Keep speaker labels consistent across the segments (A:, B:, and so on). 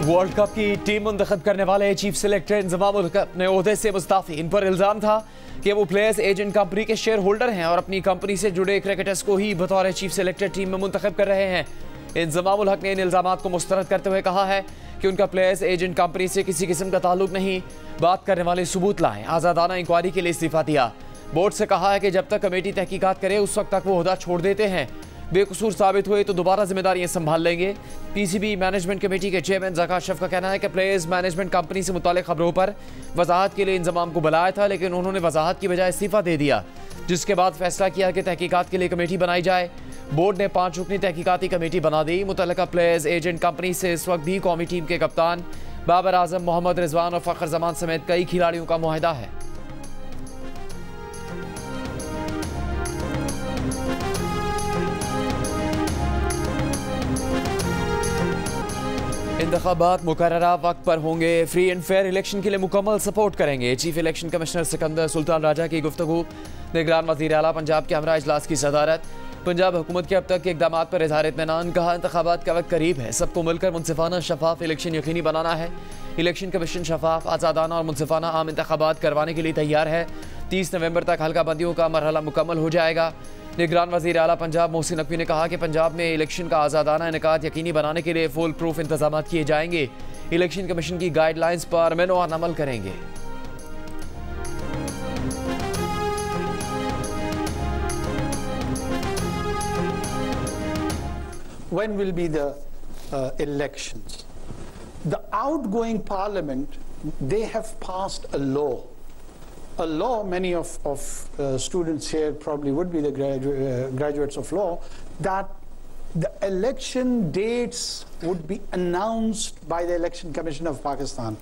A: World cup की team मुंतखब करने वाले चीफ सेलेक्टर इंजमाम उल हक अपने ओहदे से मुस्ताफी। इन पर इल्ज़ाम था कि वो प्लेयर्स एजेंट कंपनी के शेयर होल्डर हैं और अपनी कंपनी से जुड़े क्रिकेटर्स को ही बतौर चीफ सेलेक्टर टीम में मुंतखब कर रहे हैं। इंजमाम उल हक ने इन इल्ज़ामात को मुस्तरद करते हुए कहा है कि उनका प्लेयर्स एजेंट कंपनी से किसी किस्म का ताल्लुक नहीं, बात करने वाले सबूत लाएं। आज़ादाना इंक्वायरी के लिए इस्तीफा दिया। बोर्ड से कहा है कि जब तक कमेटी तहकीकात करे उस वक्त तक वो ओहदा छोड़ देते हैं। बेकसूर साबित हुए तो दोबारा जिम्मेदारियां संभाल लेंगे। पीसीबी मैनेजमेंट कमेटी के चेयरमैन ज़का अशरफ का कहना है कि प्लेयर्स मैनेजमेंट कंपनी से मुताल्लिक़ खबरों पर वजाहत के लिए इंजमाम को बुलाया था, लेकिन उन्होंने वजाहत की बजाय इस्तीफा दे दिया, जिसके बाद फैसला किया कि तहकीकात के लिए कमेटी बनाई जाए। बोर्ड ने 5 रुकनी तहकीकाती कमेटी बना दी। मुतल्लिका प्लेयर्स एजेंट कंपनी से इस वक्त भी कौमी टीम के कप्तान बाबर आजम, मोहम्मद रिजवान और फ़खर जमान समेत कई खिलाड़ियों का मुआहिदा है। इंतखाबात मुकर्ररा वक्त पर होंगे, फ्री एंड फेयर इलेक्शन के लिए मुकम्मल सपोर्ट करेंगे। Chief election commissioner Sikandar Sultan Raja की गुफ्तगू। निगरान वज़ीर आला पंजाब के हमरा इजलास की सदारत। पंजाब हुकूमत के अब तक के इक़दामात पर इज़हार इत्मीनान। कहा इंतखाबात का वक्त करीब है, सबको मिलकर मुनसिफाना शफाफ इलेक्शन यकीनी बनाना है। इलेक्शन कमीशन शफाफ, आज़ादाना और मुनसिफाना आम इंतखाबात करवाने के लिए तैयार है। 30 नवंबर तक हल्का बंदियों का मरहला मुकम्मल हो जाएगा। निगरान वज़ीर आला पंजाब मोहसिन नकवी ने कहा कि पंजाब में इलेक्शन का आज़ादाना इनेकाद यकीनी बनाने के लिए फुल प्रूफ इंतजाम किए जाएंगे। इलेक्शन कमीशन की गाइडलाइंस पर मेनोआन अमल करेंगे।
B: When will be the elections? The outgoing parliament, they have passed a law. A law, many of students here probably would be the graduates of law, that the election dates would be announced by the Election Commission of Pakistan.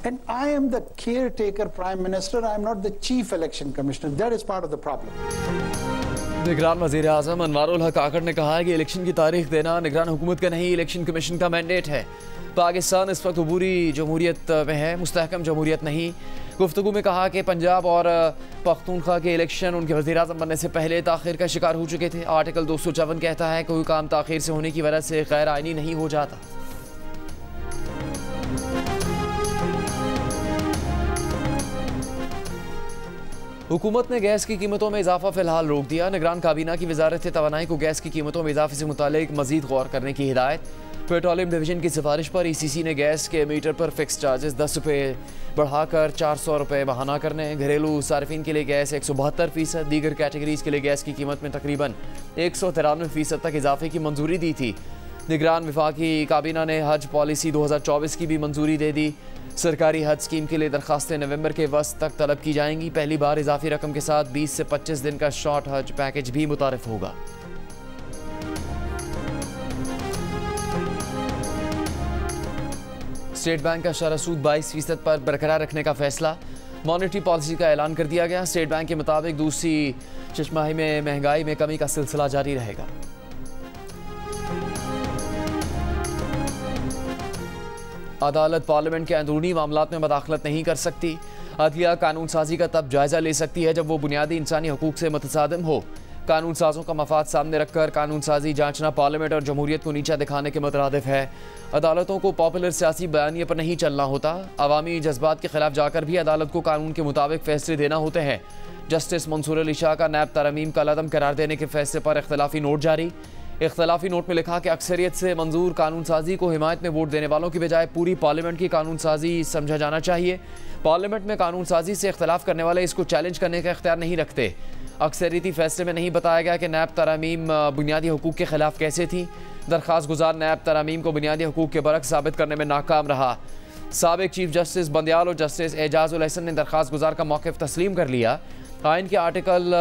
B: And I am the caretaker Prime Minister, I am not the Chief Election Commissioner. That is part of the problem.
A: निगरान वज़ीर आज़म अनवारुल हक आकड़ ने कहा है कि election की तारीख देना निगरान हुकूमत का नहीं, इलेक्शन कमीशन का मैंडेट है। पाकिस्तान इस वक्त अबूरी जमहूरियत में है, मुस्तहकम जमहूरियत नहीं। गुफ्तगू में कहा कि पंजाब और पख्तूनख्वा के इलेक्शन उनके वज़ीर आज़म बनने से पहले ताख़ीर का शिकार हो चुके थे। आर्टिकल 254 कहता है कोई काम ताख़ीर से होने की वजह से गैर आइनी नहीं हो जाता। हुकूमत ने गैस की कीमतों में इजाफा फिलहाल रोक दिया। निगरान काबीना की वजारत तवानाई को गैस की कीमतों में इजाफे से मुतालिक मजीद गौर करने की हिदायत। पेट्रोलियम डिवीजन की सिफारिश पर ECC ने गैस के मीटर पर फिक्स चार्जेस 10 रुपये बढ़ाकर 400 रुपये बहाना करने। घरेलू सार्फिन के लिए गैस 172%, दीगर कैटेगरीज के लिए गैस की कीमत में तकरीबन 193% तक इजाफे की मंजूरी दी थी। निगरान वफाकी काबीना ने हज पॉलिसी 2024 की भी मंजूरी दे दी। सरकारी हज स्कीम के लिए दरखास्तें नवंबर के वस्त तक तलब की जाएंगी। पहली बार इजाफी रकम के साथ 20 से 25 दिन का शॉर्ट हज पैकेज भी मुतारिफ होगा। स्टेट बैंक का शरह सूद 22% पर बरकरार रखने का फैसला। मॉनेटरी पॉलिसी का ऐलान कर दिया गया। स्टेट बैंक के मुताबिक दूसरी छमाही में महंगाई में कमी का सिलसिला जारी रहेगा। अदालत पार्लियामेंट के अंदरूनी मामलात में मदाखलत नहीं कर सकती। अदलिया कानून साजी का तब जायजा ले सकती है जब वो बुनियादी इंसानी हकूक से मुतसादिम हो। कानून साजों का मफाद सामने रखकर कानून साजी जांचना पार्लियामेंट और जमहूरियत को नीचा दिखाने के मुतरादिफ है। अदालतों को पॉपुलर सियासी बयानिए पर नहीं चलना होता। अवामी जज्बात के खिलाफ जाकर भी अदालत को कानून के मुताबिक फैसले देना होते हैं। जस्टिस मंसूर अली शाह का नैब तरमीम का लदम करार देने के फैसले पर इख्तलाफी नोट जारी। इख्तलाफी नोट में लिखा कि अक्सरियत से मंजूर कानून साजी को हिमायत में वोट देने वालों की बजाय पूरी पार्लियामेंट की कानून साजी समझा जाना चाहिए। पार्लियामेंट में कानून साजी से इख्तलाफ करने वाले इसको चैलेंज करने का इख्तियार नहीं रखते। अक्सरियती फैसले में नहीं बताया गया कि नैब तरमीम बुनियादी हकूक़ के खिलाफ कैसे थी। दरख्वास्त गुजार नैब तरमीम को बुनियादी हकूक़ के बरक्स साबित करने में नाकाम रहा। साबिक चीफ जस्टिस बंदियाल और जस्टिस एजाजुल हसन ने दरख्वास्त गुजार का मौक़िफ़ तस्लीम कर लिया। आइन के आर्टिकल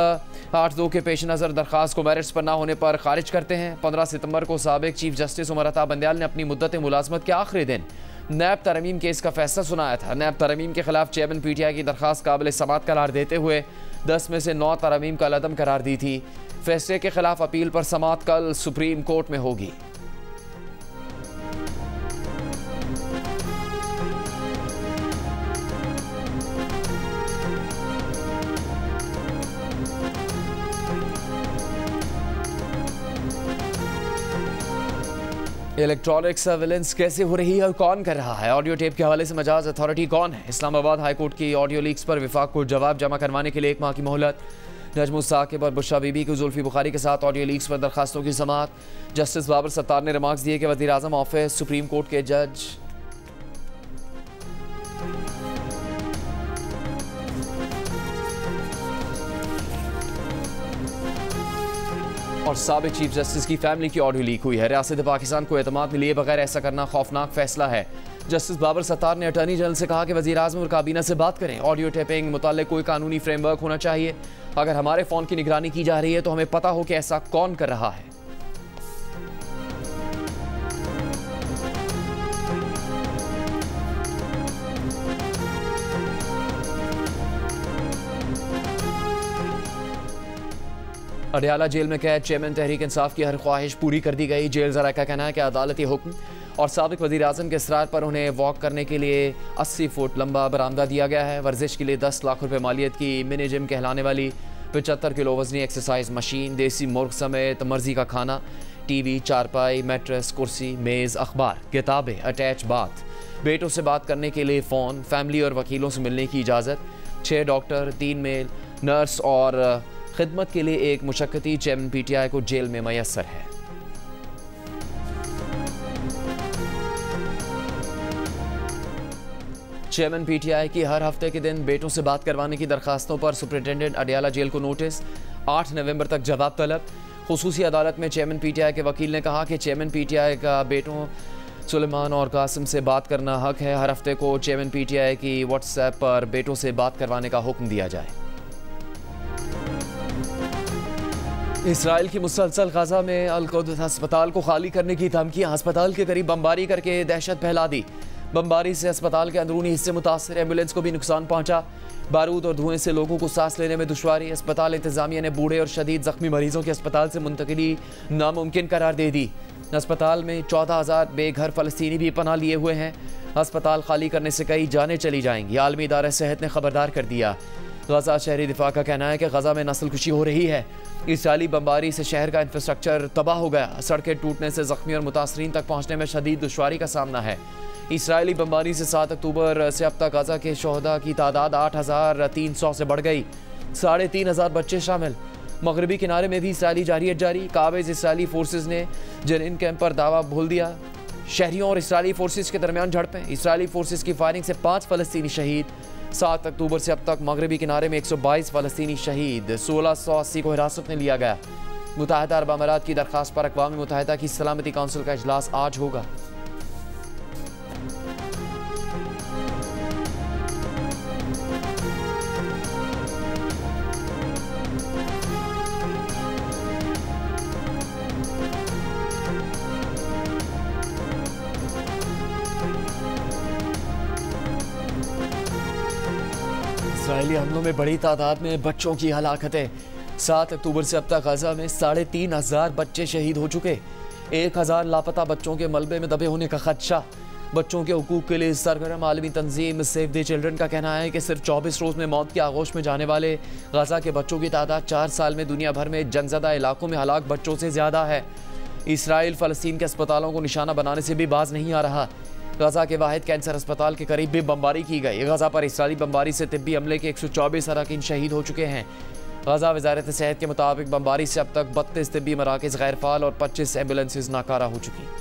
A: 8(2) के पेश नज़र दरख्वास्त को मेरिट्स पर ना होने पर खारिज करते हैं। 15 सितंबर को साबिक चीफ जस्टिस उमर अता बंदियाल ने अपनी मुद्दत मुलाजमत के आखिरी दिन नैब तरमीम केस का फैसला सुनाया था। नैब तरमीम के खिलाफ चेयरमैन PTI की दरख्वास्त काबिल समात करार देते हुए 10 में से 9 तरमीम का लदम करार दी थी। फैसले के खिलाफ अपील पर समात कल सुप्रीम कोर्ट में होगी। इलेक्ट्रॉनिक सर्विलेंस कैसे हो रही है और कौन कर रहा है? ऑडियो टेप के हवाले से मजाज अथॉरिटी कौन है? इस्लामाबाद हाईकोर्ट की ऑडियो लीक्स पर विफाक को जवाब जमा करवाने के लिए 1 माह की मोहलत। नजमुल साकिब और बुशरा बीबी की जुल्फी बुखारी के साथ ऑडियो लीक्स पर दरखास्तों की समाअत। जस्टिस बाबर सत्तार ने रिमार्क्स दिए कि वज़ीर आज़म ऑफिस, सुप्रीम कोर्ट के जज और साबिक चीफ जस्टिस की फैमिली की ऑडियो लीक हुई है। रियासत पाकिस्तान को एतमाद में लिए बगैर ऐसा करना खौफनाक फैसला है। जस्टिस बाबर सत्तार ने अटॉर्नी जनरल से कहा कि वज़ीर आज़म और काबीना से बात करें। ऑडियो टेपिंग मुताल्लिक कोई कानूनी फ्रेमवर्क होना चाहिए। अगर हमारे फ़ोन की निगरानी की जा रही है तो हमें पता हो कि ऐसा कौन कर रहा है। अडयाला जेल में कैद चेयरमैन तहरीक इंसाफ की हर ख्वाहिश पूरी कर दी गई। जेल ज़रा का कहना है कि अदालती हुक्म और साबिक वज़ीर आज़म के इसरार पर उन्हें वॉक करने के लिए 80 फुट लंबा बरामदा दिया गया है। वर्जिश के लिए 10 लाख रुपए मालियत की मिनी जिम कहलाने वाली 75 किलो वजनी एक्सरसाइज मशीन, देसी मुर्ग समेत मर्जी का खाना, टीवी, चारपाई, मैट्रेस, कुर्सी, मेज़, अखबार, किताबें, अटैच बाथ, बेटों से बात करने के लिए फ़ोन, फैमिली और वकीलों से मिलने की इजाज़त, 6 डॉक्टर, 3 मेल नर्स और खिदमत के लिए एक मुशक्कती चेयरमैन पीटीआई को जेल में मैसर है। चेयरमैन पीटीआई की हर हफ्ते के दिन बेटों से बात करवाने की दरखास्तों पर सुपरिटेंडेंट अडयाला जेल को नोटिस। 8 नवंबर तक जवाब तलब। खुसूसी अदालत में चेयरमैन पीटीआई के वकील ने कहा कि चेयरमैन पीटीआई का बेटों सुलेमान और कासिम से बात करना हक है। हर हफ्ते को चेयरमैन पीटीआई की व्हाट्सएप पर बेटों से बात करवाने का हुक्म दिया जाए। इसराइल की मुसलसल गजा में अल-कुद्स अस्पताल को खाली करने की धमकियां। अस्पताल के करीब बमबारी करके दहशत फैला दी। बमबारी से अस्पताल के अंदरूनी हिस्से मुतासर, एम्बुलेंस को भी नुकसान पहुंचा। बारूद और धुएं से लोगों को सांस लेने में दुश्वारी। अस्पताल इंतजामिया ने बूढ़े और शदीद जख्मी मरीजों की अस्पताल से मुंतकिली नामुमकिन करार दे दी। अस्पताल में 14,000 बेघर फ़लस्तीनी भी पनाह लिए हुए हैं। अस्पताल खाली करने से कई जानें चली जाएंगी। आलमी इदारा सेहत ने खबरदार कर दिया। गजा शहरी दिफा का कहना है कि गजा में नस्लकुशी हो रही है। इसराइली बमबारी से शहर का इंफ्रास्ट्रक्चर तबाह हो गया। सड़कें टूटने से जख्मी और मुतासरीन तक पहुँचने में शदीद दुश्वारी का सामना है। इसराइली बमबारी से 7 अक्टूबर से अब तक गजा के शोहदा की तादाद 8,300 से बढ़ गई। 3,500 बच्चे शामिल। मगरबी किनारे में भी इसराइली जारियत जारी। काबिज इसराइली फोर्सेज ने जनीन कैंप पर दावा भूल दिया। शहरियों और इसराइली फोर्सेज के दरमियान झड़पें। इसराइली फोर्सेज की फायरिंग से 5 फ़लस्तीनी शहीद। 7 अक्टूबर से अब तक मगरबी किनारे में 122 फ़लस्तीनी शहीद, 1680 को हिरासत में लिया गया। मुत्तहिदा अरब अमारात की दरख्वास्त पर अक़वाम मुत्तहिदा की सलामती काउंसिल का इजलास आज होगा। इसराइली हमलों में बड़ी तादाद में बच्चों की हलाकतें। 7 अक्टूबर से अब तक गजा में 3,500 बच्चे शहीद हो चुके। 1,000 लापता बच्चों के मलबे में दबे होने का खदशा। बच्चों के हुकूक के लिए सरगर्म आलमी तंजीम सेव द चिल्ड्रन का कहना है कि सिर्फ 24 रोज़ में मौत के आगोश में जाने वाले गजा के बच्चों की तादाद 4 साल में दुनिया भर में जंगज़दा इलाकों में हलाक बच्चों से ज़्यादा है। इसराइल फ़लस्तीन के अस्पतालों को निशाना बनाने से भी बाज नहीं आ रहा। गजा के वाहिद कैंसर अस्पताल के करीब भी बमबारी की गई। गजा पर इसराइली बमबारी से तिब्बी अमले के 124 अरकान शहीद हो चुके हैं। गजा वज़ारत सेहत के मुताबिक बमबारी से अब तक 32 तिब्बी मराकज़ गैर फ़ाल और 25 एम्बुलेंसेज नाकारा हो चुकी।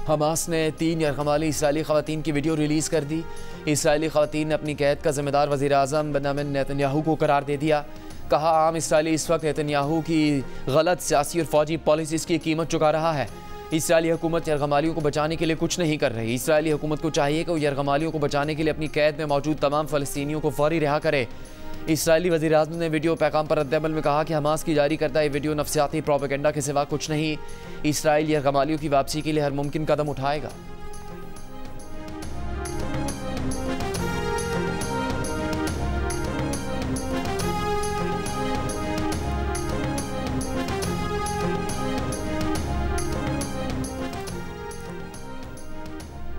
A: हमास ने 3 यरगमाली इसराइली ख़वातीन की वीडियो रिलीज़ कर दी। इसराइली ख़वातीन ने अपनी कैद का ज़िम्मेदार वज़ीर आज़म बेंजामिन नेतन्याहू को करार दे दिया। कहा, आम इसराइली इस वक्त नेतन्याहू की गलत सियासी और फ़ौजी पॉलिसीज़ की कीमत चुका रहा है। इसराइली हुकूमत यरगमालियों को बचाने के लिए कुछ नहीं कर रही। इसराइली हुकूमत को चाहिए कि वो यरगमालियों को बचाने के लिए अपनी कैद में मौजूद तमाम फ़लस्तीनियों को फ़ौरी रिहा करे। इसराइली वज़ीर आज़म ने वीडियो पैगाम पर रद्द-ए-अमल में कहा कि हमास की जारी करदा ये वीडियो नफसियाती प्रोपेगेंडा के सिवा कुछ नहीं। इसराइल यरगमालियों की वापसी के लिए हर मुमकिन कदम उठाएगा।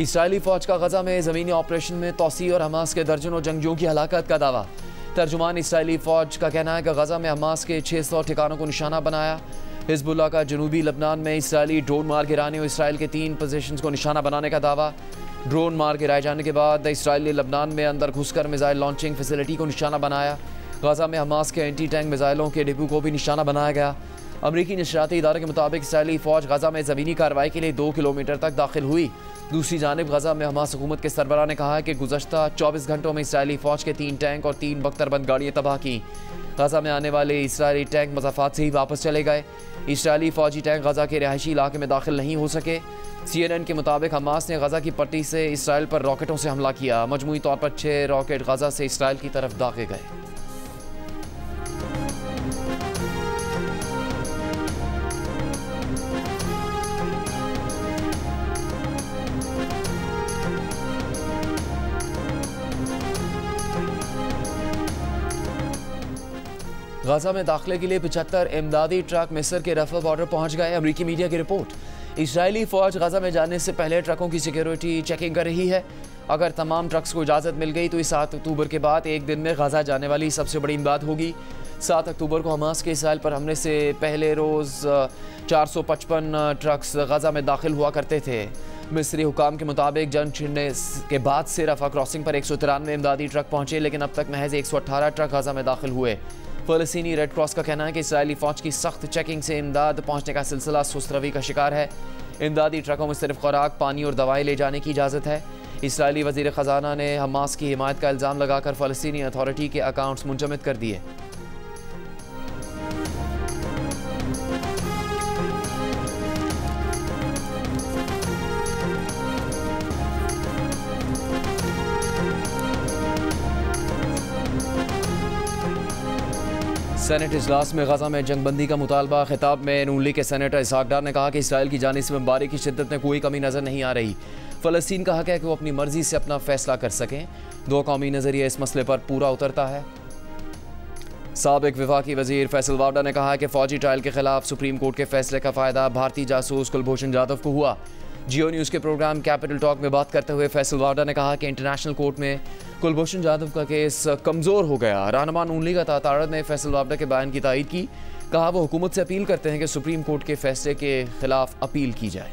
A: इसराइली फ़ौज का गजा में ज़मीनी ऑपरेशन में तोसी और हमास के दर्जनों जंगजों की हलाकत का दावा। तर्जुमान इसराइली फ़ौज का कहना है कि गजा में हमास के 600 ठिकानों को निशाना बनाया। हिजबुल्लाह का जनूबी लबनान में इसराइली ड्रोन मार गिराने और इसराइल के 3 पोजीशंस को निशाना बनाने का दावा। ड्रोन मार गिराए जाने के बाद इसराइल ने लबनान में अंदर घुसकर मिसाइल लॉन्चिंग फैसिलिटी को निशाना बनाया। गजा में हमास के एंटी टैंक मिसाइलों के डिपो को भी निशाना बनाया गया। अमरीकी नशरियाती इदारे के मुताबिक इसराइली फ़ौज गजा में ज़मीनी कार्रवाई के लिए 2 किलोमीटर तक दाखिल हुई। दूसरी जानिब गजा में हमास हुकूमत के सरबराह ने कहा है कि गुज़श्ता 24 घंटों में इसराइली फ़ौज के 3 टैंक और 3 बख्तरबंद गाड़ियाँ तबाह की। गजा में आने वाले इसराइली टैंक मज़ाफ़ात से ही वापस चले गए। इसराइली फ़ौजी टैंक गजा के रिहायशी इलाके में दाखिल नहीं हो सके। CNN के मुताबिक हमास ने गजा की पट्टी से इसराइल पर रॉकेटों से हमला किया। मजमूई तौर पर 6 रॉकेट गजा से इसराइल की तरफ दागे गए। गजा में दाखिले के लिए 75 इमदादी ट्रक मिस्र के रफा बॉर्डर पहुंच गए। अमरीकी मीडिया की रिपोर्ट। इसराइली फ़ौज गजा में जाने से पहले ट्रकों की सिक्योरिटी चेकिंग कर रही है। अगर तमाम ट्रक्स को इजाज़त मिल गई तो इस 7 अक्टूबर के बाद एक दिन में गजा जाने वाली सबसे बड़ी इमदाद होगी। 7 अक्टूबर को हमास के इसराइल पर हमले से पहले रोज़ 455 ट्रक्स गजा में दाखिल हुआ करते थे। मिस्री हुकाम के मुताबिक जंग छिड़ने के बाद से रफा क्रॉसिंग पर 193 इमदादी ट्रक पहुँचे, लेकिन अब तक महज 118 ट्रक गजा में दाखिल हुए। फ़लस्तीनी रेड क्रॉस का कहना है कि इसराइली फ़ौज की सख्त चेकिंग से इमदाद पहुँचने का सिलसिला सुस्त रवी का शिकार है। इमदादी ट्रकों में सिर्फ खुराक, पानी और दवाएं ले जाने की इजाज़त है। इसराइली वज़ीर ख़जाना ने हमास की हिमायत का इल्ज़ाम लगाकर फ़लस्तीनी अथॉरिटी के अकाउंट्स मुंजमद कर दिए। सेनेट इजलास में गजा में जंगबंदी का मुतालबा। खिताब में नून लीग के सेनेटर इसहाक डार ने कहा कि इसराइल की जानिब से बमबारी की शिद्दत में कोई कमी नज़र नहीं आ रही। फ़लस्तीन का हक है कि वो अपनी मर्जी से अपना फैसला कर सकें। 2 कौमी नज़रिया इस मसले पर पूरा उतरता है। साबिक वफाकी वज़ीर फैसल वावडा ने कहा कि फ़ौजी ट्रायल के खिलाफ सुप्रीम कोर्ट के फैसले का फ़ायदा भारतीय जासूस कुलभूषण जाधव को हुआ। जियो न्यूज़ के प्रोग्राम कैपिटल टॉक में बात करते हुए फैसल वावडा ने कहा कि इंटरनेशनल कोर्ट में कुलभूषण जाधव का केस कमज़ोर हो गया। रहनुमा नून लीग तारद ने फैसल वावडा के बयान की तायीद की। कहा वो हुकूमत से अपील करते हैं कि सुप्रीम कोर्ट के फैसले के खिलाफ अपील की जाए।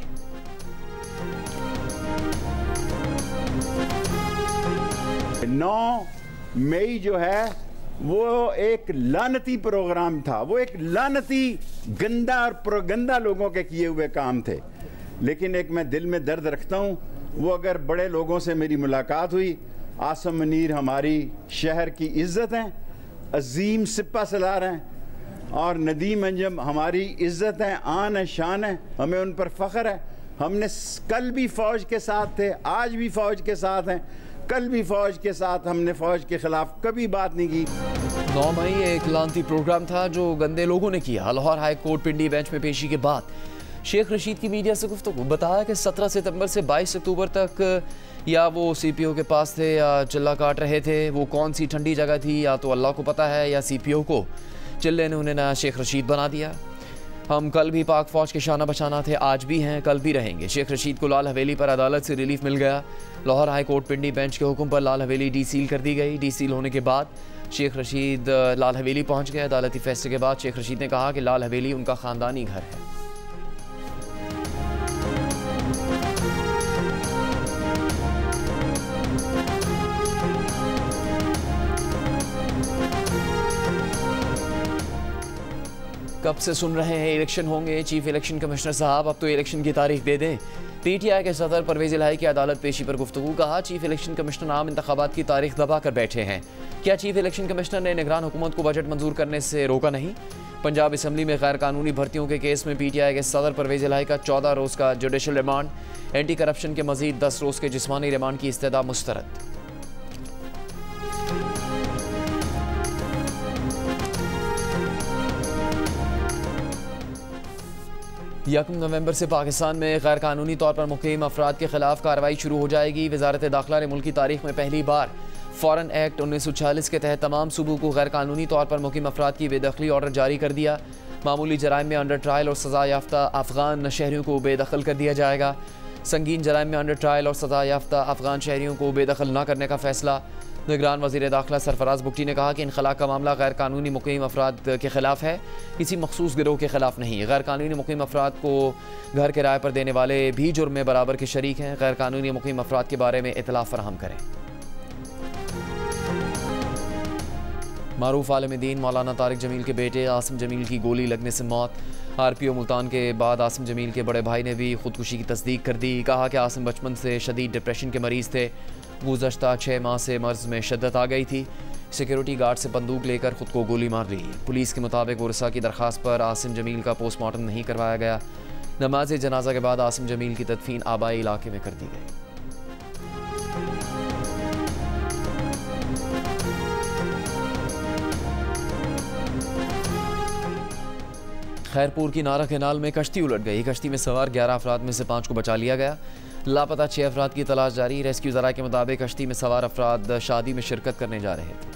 C: 9 मई जो है वो एक लानती प्रोग्राम था, वो एक लानती गंदा और प्रोगंदा लोगों के किए हुए काम थे। लेकिन एक मैं दिल में दर्द रखता हूँ, वो अगर बड़े लोगों से मेरी मुलाकात हुई, आसम मुनीर हमारी शहर की इज़्ज़त हैं, अजीम सिपा सलार हैं, और नदीम अंजम हमारी इज़्ज़त हैं, आन है, शान है, हमें उन पर फ़ख्र है। हमने कल भी फ़ौज के साथ थे, आज भी फ़ौज के साथ हैं, कल भी फ़ौज के साथ। हमने फ़ौज के ख़िलाफ़ कभी बात नहीं की।
A: 9 मई एक लानती प्रोग्राम था जो गंदे लोगों ने किया। लाहौर हाई कोर्ट पिंडी बेंच में पेशी के बाद शेख रशीद की मीडिया से गुफ्तगू। बताया कि 17 सितंबर से 22 अक्टूबर तक या वो CPO के पास थे या चिल्ला काट रहे थे। वो कौन सी ठंडी जगह थी या तो अल्लाह को पता है या CPO को। चिल्ले ने उन्हें नया शेख रशीद बना दिया। हम कल भी पाक फ़ौज के शाना बशाना थे, आज भी हैं, कल भी रहेंगे। शेख रशीद को लाल हवेली पर अदालत से रिलीफ मिल गया। लाहौर हाई कोर्ट पिंडी बेंच के हुक्म पर लाल हवेली डीसील कर दी गई। डीसील होने के बाद शेख रशीद लाल हवेली पहुंच गए। अदालती फैसले के बाद शेख रशीद ने कहा कि लाल हवेली उनका ख़ानदानी घर है। कब से सुन रहे हैं इलेक्शन होंगे, चीफ इलेक्शन कमिश्नर साहब अब तो इलेक्शन की तारीख दे दें। PTI के सदर परवेज़ इलाही की अदालत पेशी पर गुफ्तगू। कहा चीफ इलेक्शन कमिश्नर आम इंतखाबात की तारीख दबा कर बैठे हैं। क्या चीफ इलेक्शन कमिश्नर ने निगरान हुकूमत को बजट मंजूर करने से रोका नहीं? पंजाब असम्बली में गैर कानूनी भर्तियों के केस में PTI के सदर परवेज़ इलाही का 14 रोज़ का जुडिशल रिमांड। एंटी करप्शन के मजीद 10 रोज़ के जिस्मानी रिमांड की इस्तदा मुस्तरद। 1 नवंबर से पाकिस्तान में गैर कानूनी तौर पर मुक़ीम अफराद के खिलाफ कार्रवाई शुरू हो जाएगी। वज़ारत दाखिला ने मुल्की तारीख में पहली बार फ़ॉरेन एक्ट 1946 के तहत तमाम सूबों को गैर कानूनी तौर पर मुक़ीम अफराद की बेदखली ऑर्डर जारी कर दिया। मामूली जराइम में अंडर ट्रायल और सज़ा याफ्ता अफ़गान शहरियों को बेदखल कर दिया जाएगा। संगीन जराइम में अंडर ट्रायल और सजा याफ्ता अफगान शहरियों को बेदखल न करने का फैसला। निगरान वज़ीर दाखिला सरफराज बुगटी ने कहा कि इनखला का मामला गैर कानूनी मुक़ीम अफराद के खिलाफ है, किसी मखसूस गिरोह के खिलाफ नहीं। गैर कानूनी मुक़ीम अफराद को घर किराए पर देने वाले भी जुर्म में बराबर के शरीक हैं। गैर कानूनी मुक़ीम अफराद के बारे में इतला फराहम करें। मारूफ आलिम दीन मौलाना तारिक जमील के बेटे आसिम जमील की गोली लगने से मौत। RPO मुल्तान के बाद आसिम जमील के बड़े भाई ने भी खुदकुशी की तस्दीक कर दी। कहा कि आसिम बचपन से शदीद डिप्रेशन के मरीज़ थे। गुज़श्ता 6 माह से मर्ज़ में शिद्दत आ गई थी। सिक्योरिटी गार्ड से बंदूक लेकर खुद को गोली मार ली। पुलिस के मुताबिक वरसा की दरख्वास्त पर आसिम जमील का पोस्टमार्टम नहीं करवाया गया। नमाज जनाजा के बाद आसिम जमील की तदफीन आबाई इलाके में कर दी गई। खैरपुर की नारा केनाल में कश्ती उलट गई। कश्ती में सवार 11 अफराद में से 5 को बचा लिया गया। लापता 6 अफराद की तलाश जारी। रेस्क्यू ज़राए के मुताबिक कश्ती में सवार अफराद शादी में शिरकत करने जा रहे थे।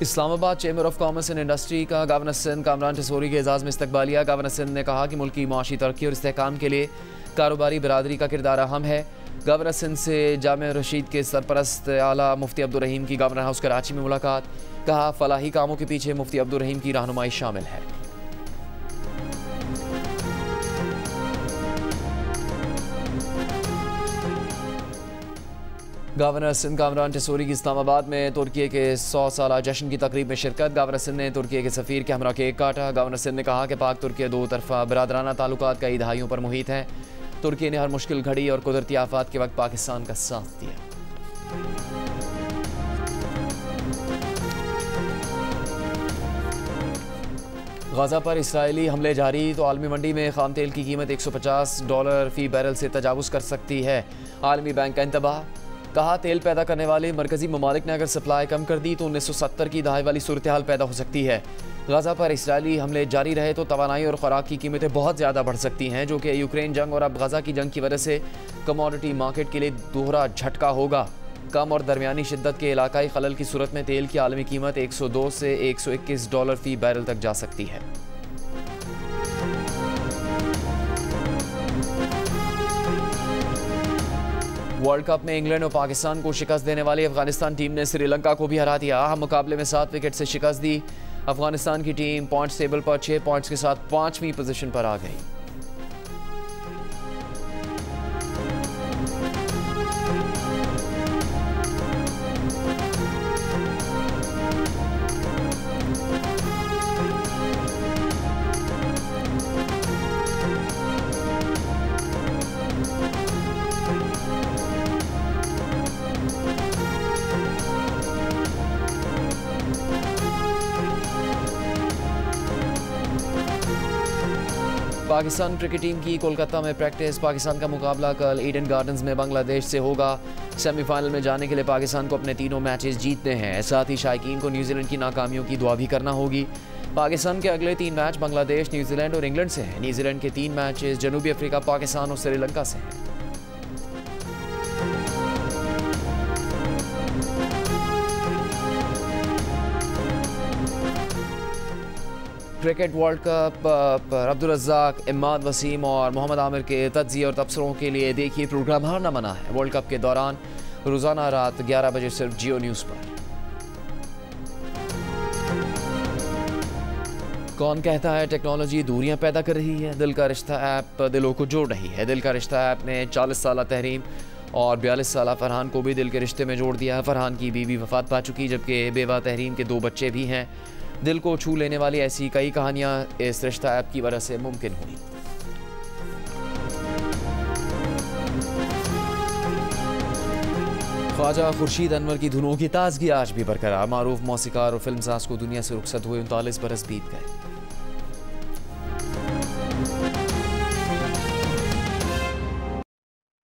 A: Islamabad chamber of commerce and industry का गवर्नर सिंध कामरान टिसोरी के एजाज़ में इस्तकबालिया। गवर्नर सिंध ने कहा कि मुल्क की माशी तरक्की और इस्तेहकाम के लिए कारोबारी बिरादरी का किरदार अहम है। गवर्नर सिंध से जामिया रशीद के सरपरस्त आला मुफ्ती अब्दुल रहीम की गवर्नर हाउस कराची में मुलाकात। कहा फलाही कामों के पीछे मुफ्ती अब्दुल रहीम की रहनुमाई शामिल है। गवर्नर सिंध कामरान टिसोरी की इस्लामाबाद में तुर्की के 100 साला जश्न की तकरीब में शिरकत। गवर्नर सिंध ने तुर्की के सफ़ीर के हमरा केक काटा। गवर्नर सिंध ने कहा कि पाक तुर्की दो तरफा बरादराना ताल्लुकात कई दहाइयों पर मुहित हैं। तुर्की ने हर मुश्किल घड़ी और कुदरती आफात के वक्त पाकिस्तान का साथ दिया। गाज़ा पर इसराइली हमले जारी तो आलमी मंडी में खाम तेल की कीमत $150 फ़ी बैरल से तजावुज़ कर सकती है। आलमी बैंक का इंतबाह। कहा तेल पैदा करने वाले मरकज़ी ममालिक ने अगर सप्लाई कम कर दी तो 1970 की दहाई वाली सूरत हाल पैदा हो सकती है। गाज़ा पर इसराइली हमले जारी रहे तो तवानाई और खुराक की कीमतें बहुत ज़्यादा बढ़ सकती हैं, जो कि यूक्रेन जंग और अब गाज़ा की जंग की वजह से कमोडिटी मार्केट के लिए दोहरा झटका होगा। कम और दरमियानी शिद्दत के इलाकाई खलल की सूरत में तेल की आलमी कीमत $102 से $121 फ़ी बैरल तक जा सकती है। वर्ल्ड कप में इंग्लैंड और पाकिस्तान को शिकस्त देने वाली अफगानिस्तान टीम ने श्रीलंका को भी हरा दिया। अहम मुकाबले में 7 विकेट से शिकस्त दी। अफगानिस्तान की टीम पॉइंट्स टेबल पर 6 पॉइंट्स के साथ 5वीं पोजीशन पर आ गई। पाकिस्तान क्रिकेट टीम की कोलकाता में प्रैक्टिस। पाकिस्तान का मुकाबला कल ईडन गार्डन्स में बांग्लादेश से होगा। सेमीफाइनल में जाने के लिए पाकिस्तान को अपने तीनों मैचेस जीतने हैं। साथ ही शायकीन को न्यूजीलैंड की नाकामियों की दुआ भी करना होगी। पाकिस्तान के अगले 3 मैच बांग्लादेश, न्यूजीलैंड और इंग्लैंड से हैं। न्यूजीलैंड के 3 मैचेस जनूबी अफ्रीका, पाकिस्तान और श्रीलंका से हैं। क्रिकेट वर्ल्ड कप पर अब्दुल रज़्ज़ाक, इमाद वसीम और मोहम्मद आमिर के तज्ज़िये और तबसरों के लिए देखिए प्रोग्राम हारना मना है। वर्ल्ड कप के दौरान रोज़ाना रात 11 बजे सिर्फ जियो न्यूज़ पर। कौन कहता है टेक्नोलॉजी दूरियां पैदा कर रही है? दिल का रिश्ता ऐप दिलों को जोड़ रही है। दिल का रिश्ता ऐप ने 40 साला तहरीम और 42 साला फरहान को भी दिल के रिश्ते में जोड़ दिया। फरहान की बीवी वफात पा चुकी, जबकि बेवा तहरीम के 2 बच्चे भी हैं। दिल को छू लेने वाली ऐसी कई कहानियां इस रिश्ता ऐप की वजह से मुमकिन हुई। ख्वाजा खुर्शीद अनवर की धुनों की ताजगी आज भी बरकरार। मारूफ मौसीकार और फिल्मसाज को दुनिया से रुखसत हुए 39 बरस बीत गए।